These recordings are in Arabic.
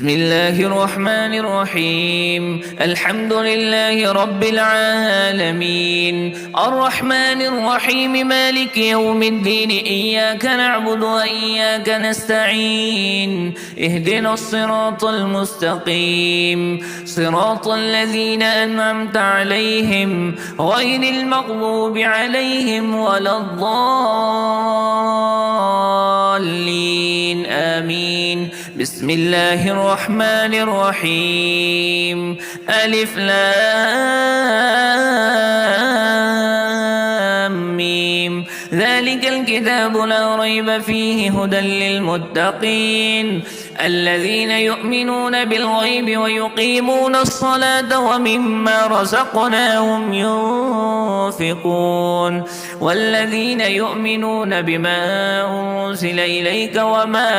بسم الله الرحمن الرحيم. الحمد لله رب العالمين، الرحمن الرحيم، مالك يوم الدين، إياك نعبد وإياك نستعين، اهدنا الصراط المستقيم، صراط الذين أنعمت عليهم غير المغضوب عليهم ولا الضالين، آمين. بسم الله الرحمن الرحيم. ألف لام ميم. ذلك الكتاب لا ريب فيه هدى للمتقين الذين يؤمنون بالغيب ويقيمون الصلاة ومما رزقناهم ينفقون والذين يؤمنون بما أنزل إليك وما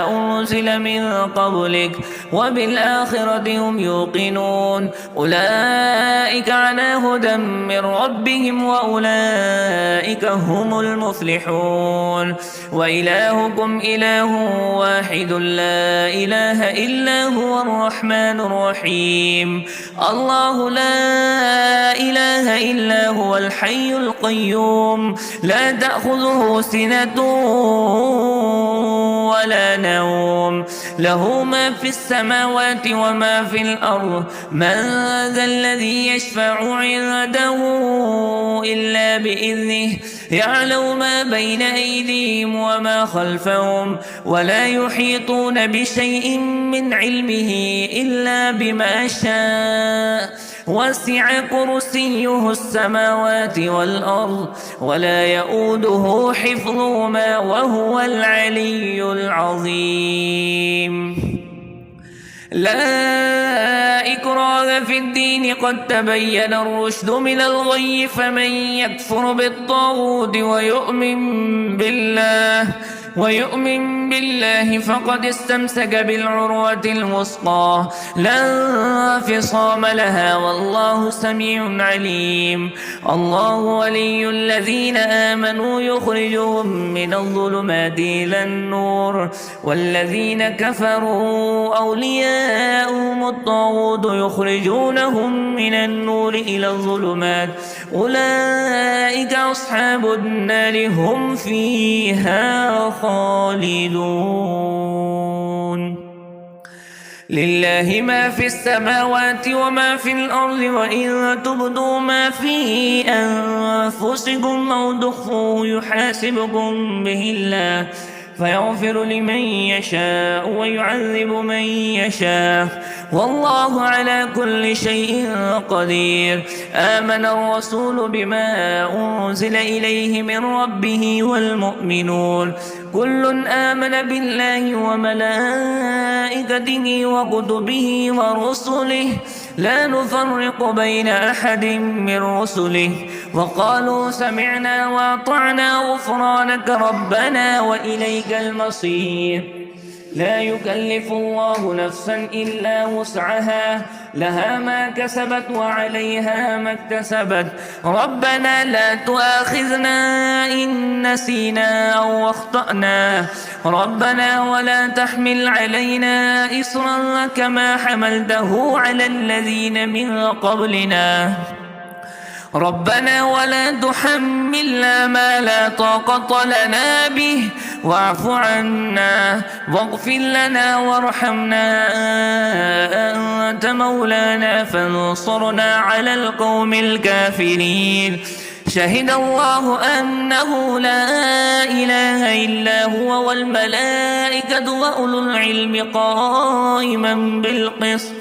أنزل من قبلك وبالآخرة هم يوقنون أولئك على هدى من ربهم وأولئك هم المفلحون. وإلهكم إله واحد لا إله إلا هو الرحمن الرحيم. الله لا إله إلا هو الحي القيوم لا تأخذه سنة ولا نوم، له ما في السماوات وما في الأرض. من ذا الذي يشفع عنده إلا بإذنه، يعلم ما بين أيديهم وما خلفهم ولا يحيطون بشيء من علمه إلا بما شاء. وسع كرسيه السماوات والأرض ولا يؤوده حفظهما وهو العلي العظيم. لا إكراه في الدين قد تبين الرشد من الغي، فمن يكفر بالطاغوت ويؤمن بالله فقد استمسك بالعروة الوثقى لا انفصام لها والله سميع عليم. الله ولي الذين آمنوا يخرجهم من الظلمات إلى النور، والذين كفروا أولياؤهم الطاغوت يخرجونهم من النور إلى الظلمات أولئك أصحاب النار هم فيها خالدون. لله ما في السماوات وما في الأرض، وإن تبدوا ما في أنفسكم أو تخفوه يحاسبكم به الله فيغفر لمن يشاء ويعذب من يشاء والله على كل شيء قدير. آمن الرسول بما أنزل إليه من ربه والمؤمنون كل آمن بالله وملائكته وكتبه ورسله لا نفرق بين أحد من رسله وقالوا سمعنا وأطعنا غفرانك ربنا وإليك المصير. لا يكلف الله نفسا إلا وسعها لها ما كسبت وعليها ما اكتسبت ربنا لا تؤاخذنا إن نسينا أو أخطأنا ربنا ولا تحمل علينا إصرا كما حملته على الذين من قبلنا ربنا ولا تحملنا ما لا طاقة لنا به واعف عنا واغفر لنا وارحمنا أنت مولانا فانصرنا على القوم الكافرين. شهد الله أنه لا إله إلا هو والملائكة وأولو العلم قائما بالقسط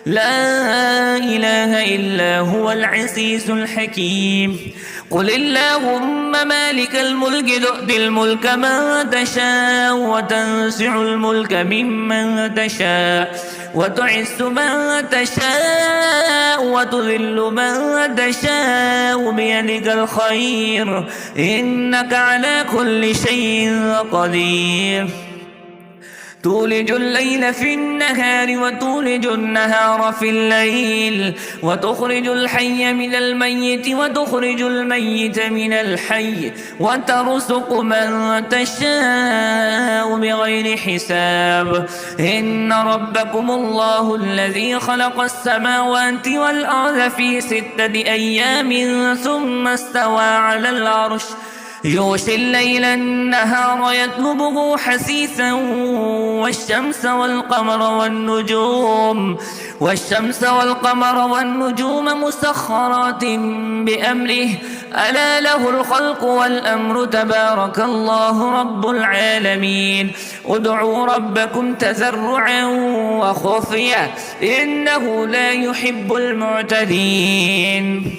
لا إله إلا هو العزيز الحكيم. قل اللهم مالك الملك تؤتي الملك من تشاء وتنزع الملك ممن تشاء وتعز من تشاء وتذل من تشاء بيدك الخير إنك على كل شيء قدير. تولج الليل في النهار وتولج النهار في الليل وتخرج الحي من الميت وتخرج الميت من الحي وترزق من تشاء بغير حساب إن ربكم الله الذي خلق السماوات والأرض في 6 أيام ثم استوى على العرش يغشي الليل النهار يطلبه حثيثا والشمس والقمر والنجوم مسخرات بأمره ألا له الخلق والأمر تبارك الله رب العالمين ادعوا ربكم تضرعا وخفيا إنه لا يحب المعتدين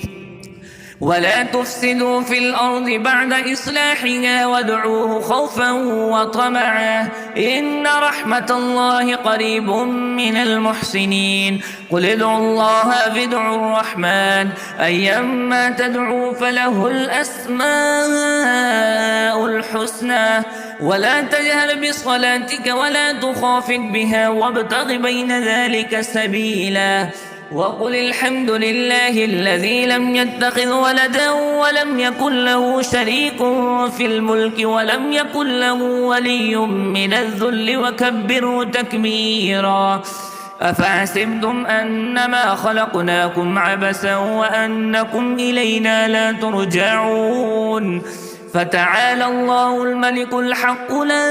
ولا تفسدوا في الأرض بعد إصلاحها وادعوه خوفا وطمعا إن رحمة الله قريب من المحسنين قل ادعوا الله أو ادعوا الرحمن أيما تدعوا فله الأسماء الحسنى ولا تجهر بصلاتك ولا تخافت بها وابتغ بين ذلك سبيلا وقل الحمد لله الذي لم يتخذ ولدا ولم يكن له شريك في الملك ولم يكن له ولي من الذل وكبره تكبيرا أفحسبتم أنما خلقناكم عبثا وأنكم إلينا لا ترجعون فتعالى الله الملك الحق لا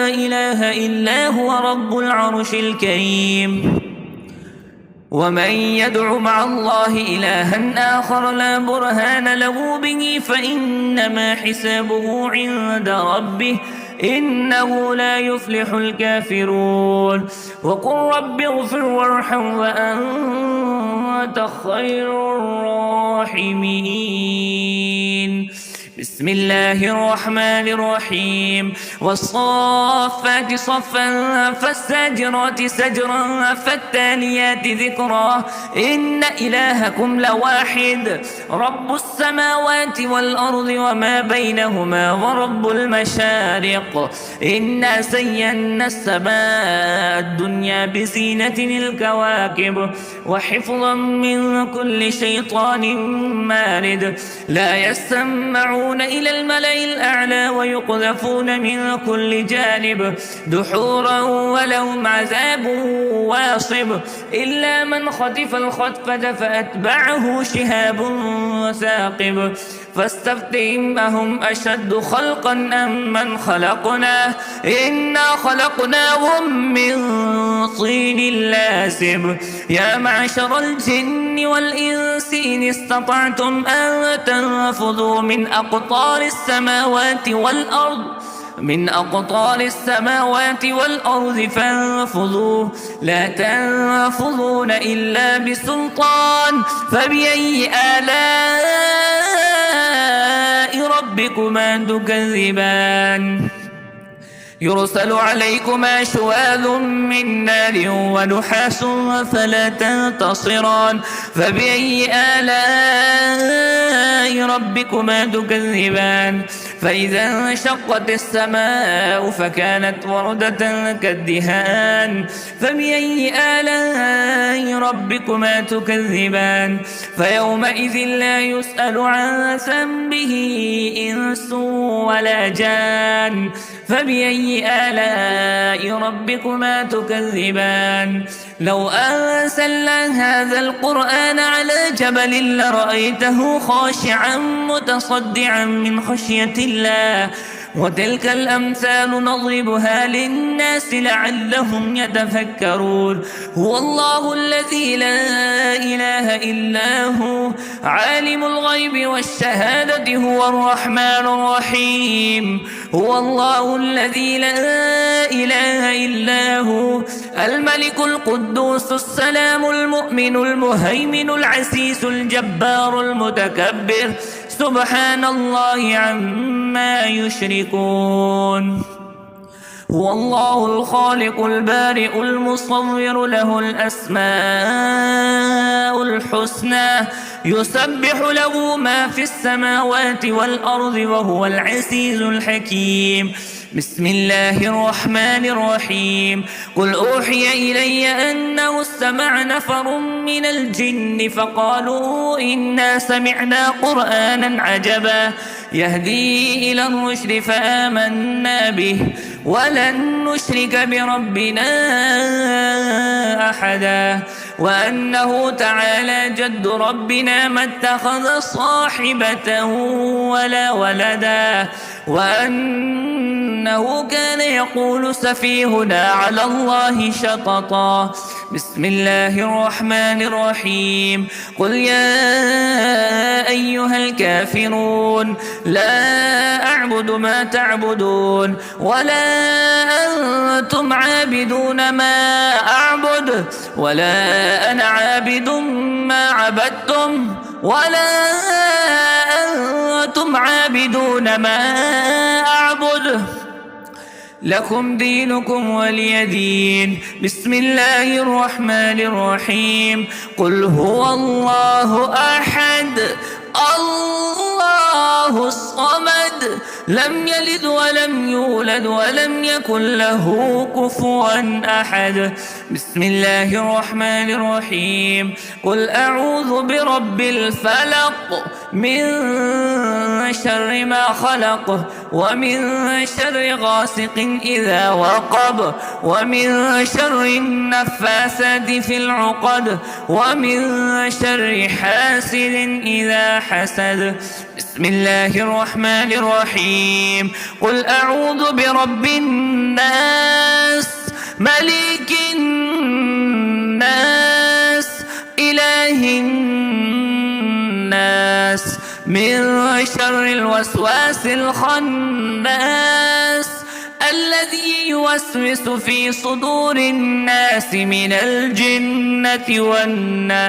إله إلا هو رب العرش الكريم ومن يدع مع الله إلها آخر لا برهان له به فإنما حسابه عند ربه إنه لا يفلح الكافرون وقل رب اغفر وارحم وأنت خير الراحمين بسم الله الرحمن الرحيم والصافات صفا فالزاجرات زجرا فالتاليات ذكرا إن إلهكم لواحد رب السماوات والأرض وما بينهما ورب المشارق إنا زينا السماء الدنيا بزينة الكواكب وحفظا من كل شيطان مارد لا يسمعون إلى الملأ الأعلى ويقذفون من كل جانب دحورا ولهم عذاب واصب إلا من خطف الخطفة فأتبعه شهاب ثاقب فاستفتهم أهم أشد خلقا أم من خلقنا إنا خلقناهم من طين لازب يا معشر الجن والإنس إن استطعتم أن تنفذوا من أقطار السماوات والأرض فانفذوا لا تنفذون إلا بسلطان فبأي آلاء ربكما تكذبان يرسل عليكما شواذ من نار ونحاس فلا تنتصران فبأي آلاء ربكما تكذبان فإذا انشقت السماء فكانت وردة كالدهان فبأي آلاء ربكما تكذبان فيومئذ لا يسأل عن ذنبه إنس ولا جان فبأي آلاء ربكما تكذبان لو أنزلنا هذا القرآن على جبل لرأيته خاشعا متصدعا من خشية الله وتلك الأمثال نضربها للناس لعلهم يتفكرون هو الله الذي لا إله إلا هو عالم الغيب والشهادة هو الرحمن الرحيم هو الله الذي لا إله إلا هو الملك القدوس السلام المؤمن المهيمن العزيز الجبار المتكبر سبحان الله عما يشركون هو الله الخالق البارئ المصور له الأسماء الحسنى يسبح له ما في السماوات والأرض وهو العزيز الحكيم بسم الله الرحمن الرحيم قل أوحي إلي أنه استمع نفر من الجن فقالوا إنا سمعنا قرآنا عجبا يهدي إلى الرشد فآمنا به ولن نشرك بربنا أحدا وأنه تعالى جد ربنا ما اتخذ صاحبة ولا ولدا وأنه كان يقول سفيهنا على الله شططا بسم الله الرحمن الرحيم قل يا أيها الكافرون لا أعبد ما تعبدون ولا أنتم عابدون ما أعبد ولا أنا عابد ما عبدتم ولا أنتم عابدون ما أعبد لكم دينكم ولي دين بسم الله الرحمن الرحيم قل هو الله أحد الله الصمد لم يلد ولم يولد ولم يكن له كفوا أحد بسم الله الرحمن الرحيم قل أعوذ برب الفلق من شر ما خلق ومن شر غاسق إذا وقب ومن شر النفاثات في العقد ومن شر حاسد إذا حسد بسم الله الرحمن الرحيم قل أعوذ برب الناس ملك الناس إله الناس من شر الوسواس الخناس الذي يوسوس في صدور الناس من الجنة والناس